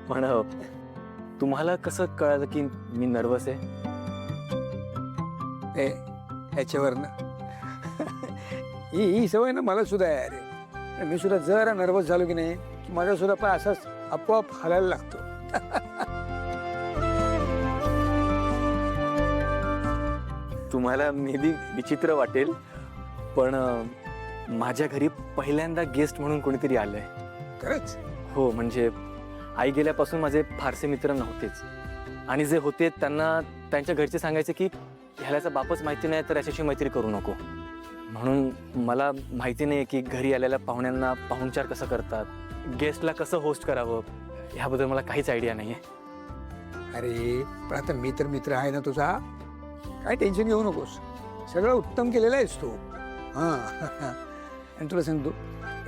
पण तुम्हाला कसं कळलं की मी नर्वस आहे? ए ह्याच्यावरनं ही सवय ना मला सुद्धा आहे अरे. मी सुद्धा जरा नर्वस झालो की नाही की माझा सुद्धा पाय असाच आपोआप हलायला लागतो. तुम्हाला मे बी विचित्र वाटेल, पण माझ्या घरी पहिल्यांदा गेस्ट म्हणून कोणीतरी आलंय. खरंच? हो, म्हणजे आई गेल्यापासून माझे फारसे मित्र नव्हतेच, आणि जे होते त्यांना त्यांच्या घरचे सांगायचे की ह्यालाचा बापच माहिती नाही तर याच्याशी मैत्री करू नको. म्हणून मला माहिती नाही की घरी आलेल्या पाहुण्यांना पाहुणचार कसं करतात, गेस्टला कसं होस्ट करावं, ह्याबद्दल मला काहीच आयडिया नाही आहे. अरे पण आता मी तर मित्र आहे ना तुझा, काय टेन्शन घेऊ नकोस. सगळं उत्तम केलेलं आहेस तू. हां आणि तुला सांगतो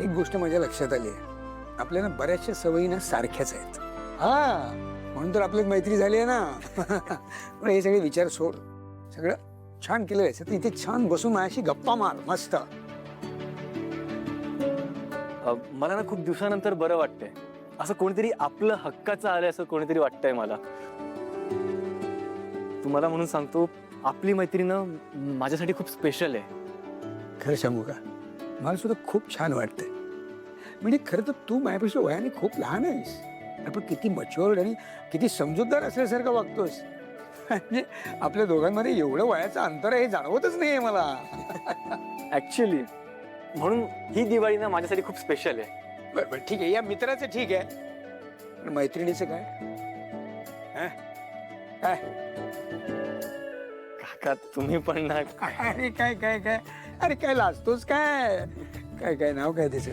एक गोष्ट माझ्या लक्षात आली आहे, आपल्याला बऱ्याचशा सवयी ना सारख्याच आहेत. हां म्हणून तर आपली मैत्री झाली आहे ना. पण हे सगळे विचार सोड, सगळं छान केलेलं आहे. तर इथे छान बसून माझ्याशी गप्पा मार मस्त. मला ना खूप दिवसानंतर बरं वाटतंय, असं कोणीतरी आपलं हक्काचं आलंय असं कोणीतरी वाटतंय मला. तुम्हाला म्हणून सांगतो, आपली मैत्री ना माझ्यासाठी खूप स्पेशल आहे. खरं सांगू का, मला सुद्धा खूप छान वाटतंय. म्हणजे खरं तर तू माझ्यापेक्षा वयाने खूप लहान आहेस, पण किती मच्युअर्ड आणि किती समजूतदार असल्यासारखं वागतोस. म्हणजे आपल्या दोघांमध्ये एवढं वयाचं अंतर आहे हे जाणवतच नाहीये मला. ऍक्च्युली म्हणून ही दिवाळी ना माझ्यासाठी खूप स्पेशल आहे. बरं बरं ठीक आहे, या मित्राचं ठीक आहे, पण मैत्रिणीचं काय? हं? काय काका तुम्ही पण ना. अरे काय काय काय अरे काय लाजतोस काय? काय काय नाव काय त्याचं?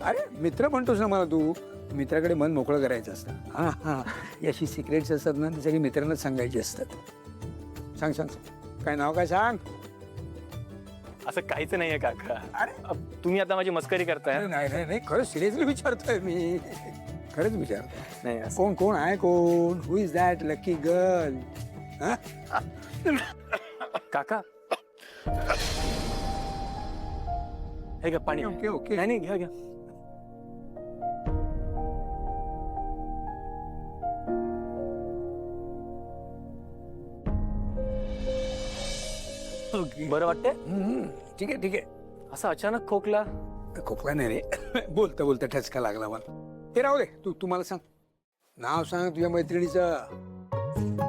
अरे मित्र म्हणतोस ना मला तू, मित्राकडे मन मोकळं करायचं असतं. हां हां, याशी सिक्रेट्स असतात ना, ती सगळी मित्रांनाच सांगायची असतात. सांग सांग सांग. काय नाव काय सांग? असं काहीच नाहीये काका. अरे तुम्ही आता माझी मस्करी करताय. अरे नाही नाही नाही, खरंच सिरियसली विचारतोय मी, खरंच विचारतोय. नाही असं- कोण कोण आहे कोण? हु इज दॅट लकी गर्ल? काका हे घ्या पाणी. Okay okay. नाही नाही, घ्या घ्या. ओके बरं वाटतंय? ठीक आहे ठीक आहे. असं अचानक खोकला? खोकला नाही रे, बोलता बोलता ठसका लागला मला. हे राहू दे, तू मला सांग, नाव सांग तुझ्या मैत्रिणीचं.